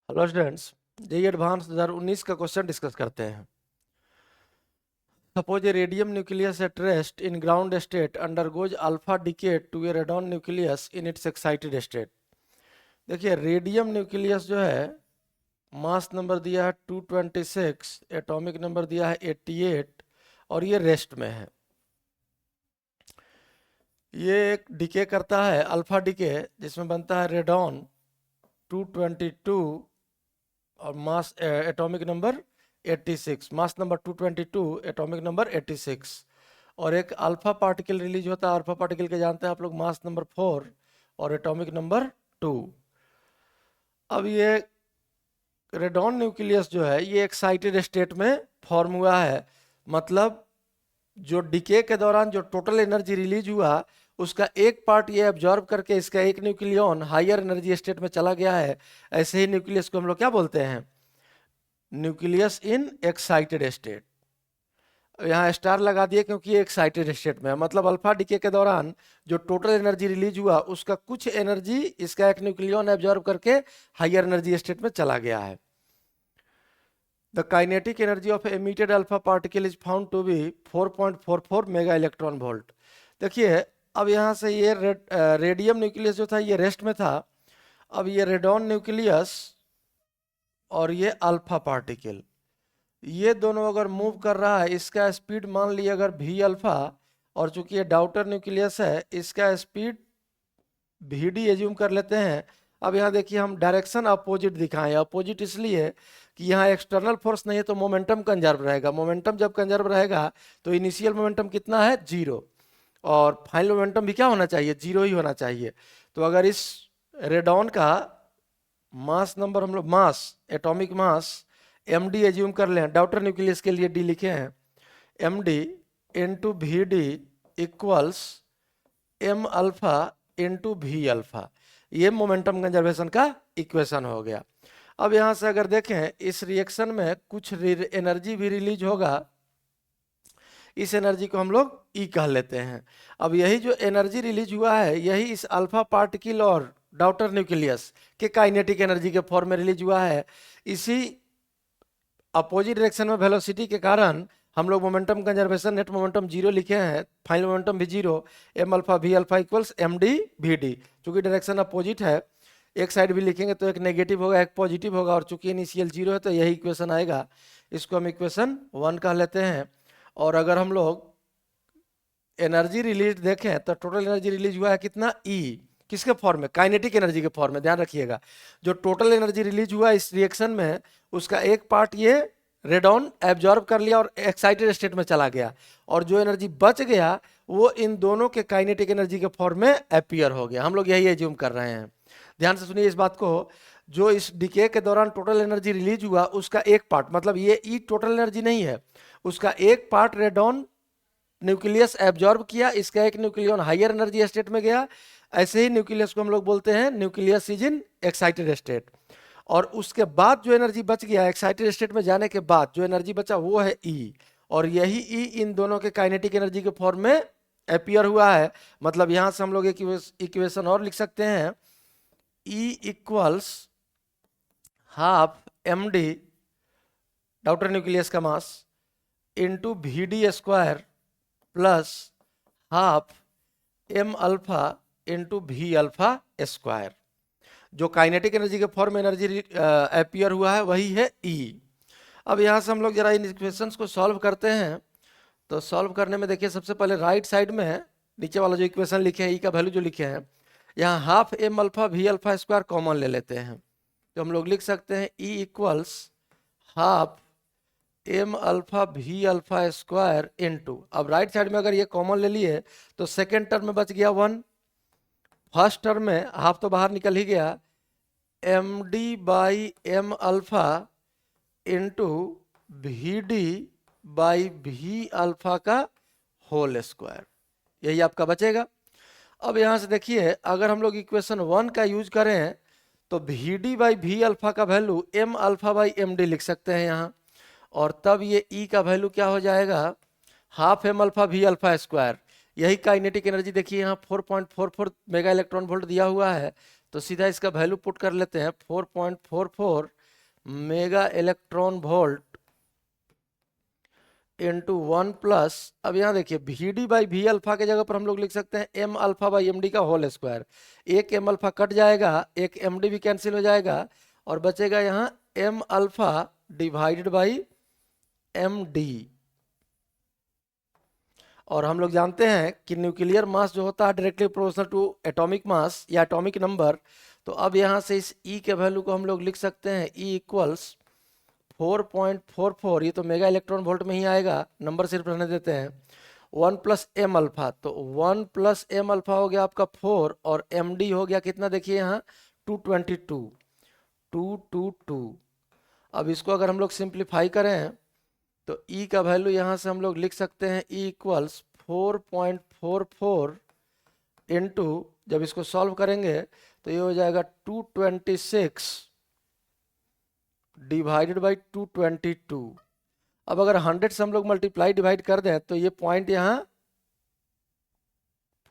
Hello students, JEE advance 2019 का question discuss करते हैं। Suppose a radium nucleus at rest in ground state undergoes alpha decay to a radon nucleus in its excited state. देखिए, radium nucleus जो है, mass number दिया है 226, atomic number दिया है 88 और ये रेस्ट में है। ये एक डिके करता है, अल्फा डिके, जिसमें बनता है रेडॉन 222 और mass atomic number 86, mass number 222, atomic number 86। और एक अल्फा पार्टिकल रिलीज होता है। अल्फा पार्टिकल के जानते हैं आप लोग, मास नंबर 4 और एटॉमिक नंबर 2। अब ये रेडॉन न्यूक्लियस जो है, ये एक्साइटेड स्टेट में फॉर्म हुआ है। मतलब जो डिके के दौरान जो टोटल एनर्जी रिलीज हुआ, उसका एक पार्ट ये एब्जॉर्ब करके इसका एक न्यूक्लियन हायर एनर्जी स्टेट में चला गया है। ऐसे ही न्यूक्लियस को हम लोग क्या बोलते हैं? Nucleus in excited state. यहाँ स्टार लगा दिए क्योंकि ये एक्साइटेड स्टेट में है। मतलब अल्फा डिके के दौरान जो टोटल एनर्जी रिलीज हुआ, उसका कुछ एनर्जी इसका एक न्यूक्लियन एब्जॉर्ब करके हायर एनर्जी स्टेट में चला गया है। The kinetic energy of emitted alpha particle is found to be 4.44 mega electron volt. देखिए, अब यहाँ से ये रेडियम न्यूक्लियस जो था, ये रेस्ट में था। अब ये रेडॉन न्यूक्लियस और ये अल्फा पार्टिकल, ये दोनों अगर मूव कर रहा है, इसका स्पीड मान लिया अगर v अल्फा, और चूंकि ये डाउटर न्यूक्लियस है, इसका स्पीड vd एज्यूम कर लेते हैं। अब यहाँ देखिए, हम डायरेक्शन अपोजिट दिखाएं। अपोजिट इसलिए कि यहाँ एक्सटर्नल फोर्स नहीं है, तो मोमेंटम कंजर्व रहेगा। मोमेंटम जब कंजर्व रहेगा तो इनिशियल मोमेंटम कितना है? 0। और फाइनल मोमेंटम भी क्या होना चाहिए? 0 ही होना चाहिए। तो अगर इस रेडॉन का मास नंबर हम लोग, मास, एटॉमिक मास md एज्यूम कर लें, डाउटर न्यूक्लियस के लिए d लिखे हैं, md into we d equals m alpha into we alpha. ये मोमेंटम कंजर्वेशन का इक्वेशन हो गया। अब यहां से अगर देखें, इस रिएक्शन में कुछ एनर्जी भी रिलीज होगा। इस एनर्जी को हम लोग E कह लेते हैं। अब यही जो एनर्जी रिलीज हुआ है, यही इस अल्फा पार्टिकल और डाउटर न्यूक्लियस के काइनेटिक एनर्जी के फॉर्म में रिलीज हुआ है। इसी अपोजिट डायरेक्शन में वेलोसिटी के कारण हम लोग मोमेंटम कंजर्वेशन, नेट मोमेंटम 0 लिखे हैं, फाइनल मोमेंटम भी 0, m alpha v alpha equals md vd। चूंकि डायरेक्शन अपोजिट है, एक साइड भी लिखेंगे तो एक नेगेटिव होगा, एक पॉजिटिव होगा, और चूंकि इनिशियल 0 है तो यही इक्वेशन आएगा। इसको हम इक्वेशन 1 कह लेते हैं। और अगर हम लोग एनर्जी रिलीज देखें तो टोटल एनर्जी रिलीज हुआ है कितना? E। किसके फॉर्म में? काइनेटिक एनर्जी के फॉर्म में। ध्यान रखिएगा, जो टोटल एनर्जी रिलीज हुआ इस रिएक्शन में, उसका एक पार्ट ये रेडॉन एब्जॉर्ब कर लिया और एक्साइटेड स्टेट में चला गया, और जो एनर्जी बच गया वो इन दोनों के काइनेटिक एनर्जी के फॉर्म में अपीयर हो गया। हम लोग यही एज्यूम कर रहे हैं। ध्यान से सुनिए इस बात को। जो इस डिके के दौरान टोटल एनर्जी रिलीज हुआ, उसका एक पार्ट, मतलब ये ई टोटल एनर्जी नहीं है, उसका एक पार्ट रेडॉन न्यूक्लियस एब्जॉर्ब किया, इसका एक न्यूक्लियन हायर एनर्जी स्टेट में गया। ऐसे ही न्यूक्लियस को हम लोग बोलते हैं nucleus is in excited state. और उसके बाद जो एनर्जी बच गया, एक्साइटेड स्टेट में जाने के बाद जो एनर्जी बचा, वो है ई। और यही ई इन दोनों के काइनेटिक एनर्जी के फॉर्म में अपीयर हुआ है। मतलब यहां से हम लोग एक इक्वेशन और लिख सकते हैं, E equals half M D, daughter nucleus का mass, into we D square plus half m alpha into we alpha square. जो काइनेटिक एनर्जी के फॉर्म में एनर्जी अपीयर हुआ है, वही है E। अब यहाँ से हम लोग जरा इन इक्वेशंस को सॉल्व करते हैं। तो सॉल्व करने में देखिए, सबसे पहले राइट साइड में नीचे वाला जो इक्वेशन लिखे हैं, E का वैल्यू जो लिखे हैं, यहाँ half m alpha V alpha square common ले लेते हैं। तो हम लोग लिख सकते हैं E equals half m alpha V alpha square into, अब राइट साइड में अगर ये कॉमन ले लिए तो सेकेंड टर्म में बच गया 1, फर्स्ट टर्म में हाफ तो बाहर निकल ही गया, m d by m alpha into we D by we alpha का होल स्क्वायर, यही आपका बचेगा। अब यहाँ से देखिए, अगर हम लोग इक्वेशन 1 का यूज करें तो V D by we alpha का value M alpha by M D लिख सकते हैं यहाँ, और तब ये E का वैल्यू क्या हो जाएगा? Half m alpha V alpha square. यही काइनेटिक एनर्जी देखिए, यहाँ 4.44 मेगा इलेक्ट्रॉन वोल्ट दिया हुआ है, तो सीधा इसका वैल्यू पुट कर लेते हैं 4.44 mega electron volt into 1 plus, अब यहाँ देखिए v D by we alpha के जगह पर हम लोग लिख सकते हैं m alpha by M d का होल स्क्वायर। एक एम अल्फा कट जाएगा, एक एम डी भी कैंसिल हो जाएगा और बचेगा यहाँ m alpha divided by M d. और हम लोग जानते हैं कि न्यूक्लियर मास जो होता है directly proportional to atomic mass या एटॉमिक नंबर। तो अब यहाँ से इस E के वैल्यू को हम लोग लिख सकते हैं E इक्वल्स 4.44, ये तो मेगा इलेक्ट्रॉन वोल्ट में ही आएगा, नंबर सिर्फ रहने देते हैं, 1 प्लस एम अल्फा, तो 1 प्लस एम अल्फा हो गया आपका 4 और एम डी हो गया कितना, देखिए यहाँ 222। अब इसको अगर हम लोग सिंप्लीफाई करें तो E का वैल्यू यहाँ से हम लोग लिख सकते हैं E इक्वल्स 4.44 इंटू, जब इसको सॉल्व करेंगे तो ये हो जाएगा 226 डिवाइडेड बाई 222। अब अगर 100 से हम लोग मल्टीप्लाई डिवाइड कर दें तो ये पॉइंट यहाँ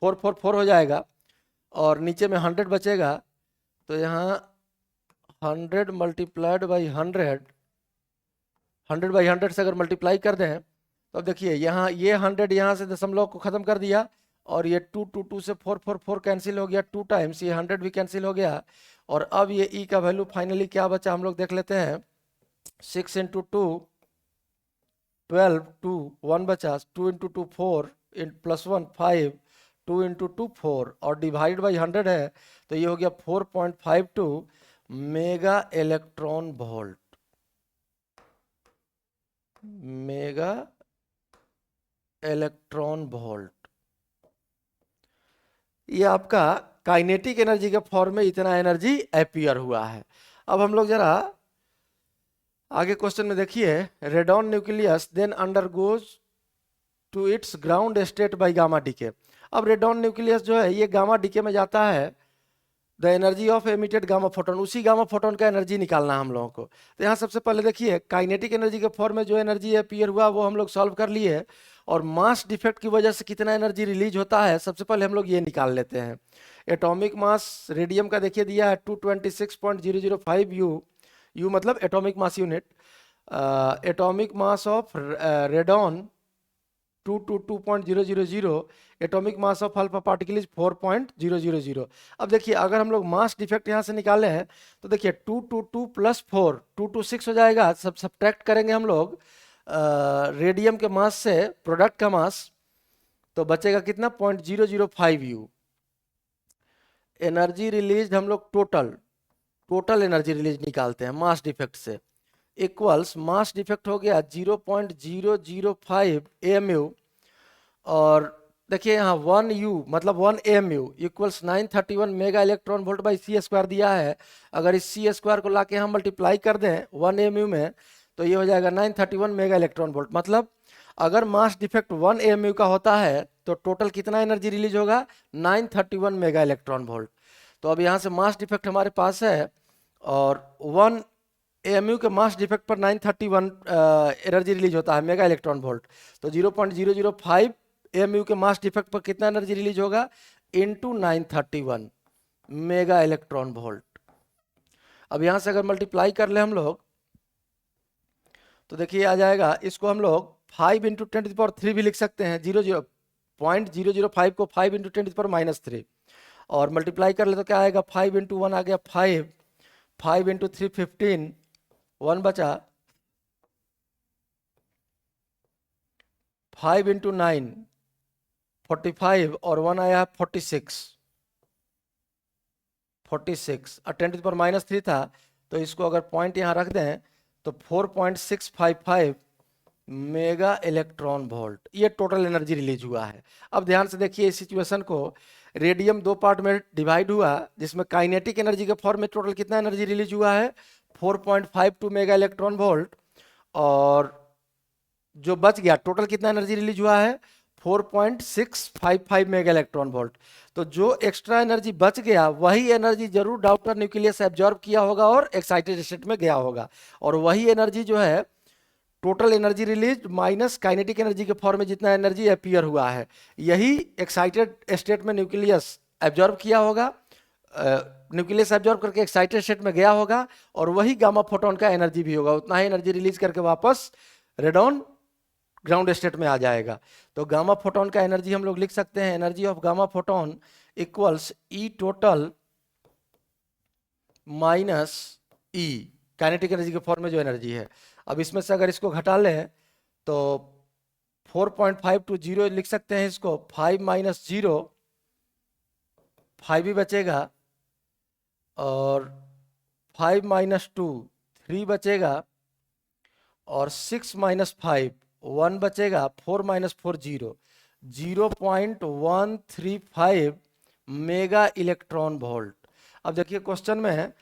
444 हो जाएगा और नीचे में 100 बचेगा, तो यहाँ 100 मल्टीप्लाइड बाई 100 बाई 100 से अगर मल्टीप्लाई कर दें तो अब देखिए यहाँ ये 100 यहाँ से दशमलव को ख़त्म कर दिया और ये 2 से 444 कैंसिल हो गया, 2 टाइम्स ये 100 भी कैंसिल हो गया। और अब ये E का वैल्यू फाइनली क्या बचा हम लोग देख लेते हैं, 6 इंटू 2 12, 2 1 बचा, 2 इंटू 2 4 प्लस 1 5, 2 इंटू 2 4 और डिवाइड बाई 100 है तो ये हो गया 4.52 mega electron volt. Mega electron volt ये आपका काइनेटिक एनर्जी के फॉर्म में इतना एनर्जी अपीयर हुआ है। अब हम लोग जरा आगे क्वेश्चन में देखिए, radon nucleus then undergoes to its ground state by gamma decay. अब रेडॉन न्यूक्लियस जो है ये गामा डीके में जाता है, the energy of emitted gamma photon, उसी गामा फोटोन का एनर्जी निकालना है हम लोगों को। तो यहाँ सबसे पहले देखिए काइनेटिक एनर्जी के फॉर्म में जो एनर्जी अपीयर हुआ वो हम लोग सॉल्व कर लिए, और मास डिफेक्ट की वजह से कितना एनर्जी रिलीज होता है सबसे पहले हम लोग ये निकाल लेते हैं। एटॉमिक मास रेडियम का देखिए दिया है 226.005 यू मतलब atomic mass unit. Atomic mass of radon 222.000, atomic mass of alpha particle is 4.000। अब देखिए अगर हम लोग मास डिफेक्ट यहाँ से निकाले हैं तो देखिए 222 प्लस 4 226 हो जाएगा, सब सब्ट्रैक्ट करेंगे हम लोग रेडियम के मास से प्रोडक्ट का मास, तो बचेगा कितना 0.005 यू। एनर्जी रिलीज हम लोग टोटल एनर्जी रिलीज निकालते हैं मास डिफेक्ट से, इक्वल्स मास डिफेक्ट हो गया 0.005 AMU, और देखिए यहाँ 1 U मतलब 1 AMU equals 931 mega electron volt by c square दिया है। अगर इस सी स्क्वायर को लाके हम मल्टीप्लाई कर दें 1 AMU में तो ये हो जाएगा 931 मेगा इलेक्ट्रॉन वोल्ट। मतलब अगर मास डिफेक्ट 1 AMU का होता है तो टोटल कितना एनर्जी रिलीज होगा 931 मेगा इलेक्ट्रॉन वोल्ट। तो अब यहाँ से मास डिफेक्ट हमारे पास है और 1 AMU के मास डिफेक्ट पर 931 एनर्जी रिलीज होता है मेगा इलेक्ट्रॉन वोल्ट, तो 0.005 AMU के मास डिफेक्ट पर कितना एनर्जी रिलीज होगा इनटू 931 मेगा इलेक्ट्रॉन वोल्ट। अब यहाँ से अगर मल्टीप्लाई कर ले हम लोग तो देखिए आ जाएगा, इसको हम लोग 5 इंटू 10⁻³ भी लिख सकते हैं, 0.005 को 5 इंटू 10⁻³ और मल्टीप्लाई कर ले तो क्या आएगा 5 इंटू 1 आ गया 5, 5 इंटू 3 15, 1 बचा, 5 इंटू 9 45 और 1 आया 46 और 10⁻³ था तो इसको अगर पॉइंट यहाँ रख दें तो 4.655 मेगा इलेक्ट्रॉन वोल्ट ये टोटल एनर्जी रिलीज हुआ है। अब ध्यान से देखिए इस सिचुएशन को, रेडियम 2 पार्ट में डिवाइड हुआ जिसमें काइनेटिक एनर्जी के फॉर्म में टोटल कितना एनर्जी रिलीज हुआ है 4.52 मेगा इलेक्ट्रॉन वोल्ट, और जो बच गया टोटल कितना एनर्जी रिलीज हुआ है 4.655 मेगा इलेक्ट्रॉन वोल्ट। तो जो एक्स्ट्रा एनर्जी बच गया वही एनर्जी जरूर डाउटर न्यूक्लियस एब्जॉर्ब किया होगा और एक्साइटेड स्टेट में गया होगा, और वही एनर्जी जो है total energy release minus kinetic energy के फॉर्म में जितना एनर्जी अपीयर हुआ है यही एक्साइटेड स्टेट में न्यूक्लियस एब्जॉर्ब किया होगा न्यूक्लियस एब्जॉर्ब करके एक्साइटेड स्टेट में गया होगा और वही गामा फोटोन का एनर्जी भी होगा, उतना ही एनर्जी रिलीज करके वापस रेडॉन ग्राउंड स्टेट में आ जाएगा। तो गामा फोटोन का एनर्जी हम लोग लिख सकते हैं, energy of gamma photon equals E total minus E kinetic energy के फॉर्म में जो एनर्जी है। अब इसमें से अगर इसको घटा लें तो 4.5 to 0 लिख सकते हैं इसको, 5 माइनस 0 5 ही बचेगा, और 5 माइनस 2 3 बचेगा, और 6 माइनस 5 1 बचेगा, 4 माइनस 4 0 0.135 मेगा इलेक्ट्रॉन वोल्ट। अब देखिए क्वेश्चन में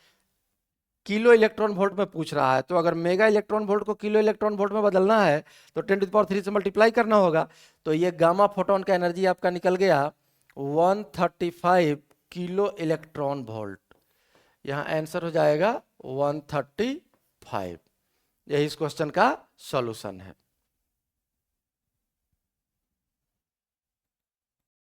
किलो इलेक्ट्रॉन वोल्ट में पूछ रहा है, तो अगर मेगा इलेक्ट्रॉन वोल्ट को किलो इलेक्ट्रॉन वोल्ट में बदलना है तो 10⁻³ से मल्टीप्लाई करना होगा। तो ये गामा फोटोन का एनर्जी आपका निकल गया 135 किलो इलेक्ट्रॉन वोल्ट। यहाँ आंसर हो जाएगा 135। यही इस क्वेश्चन का सॉल्यूशन है।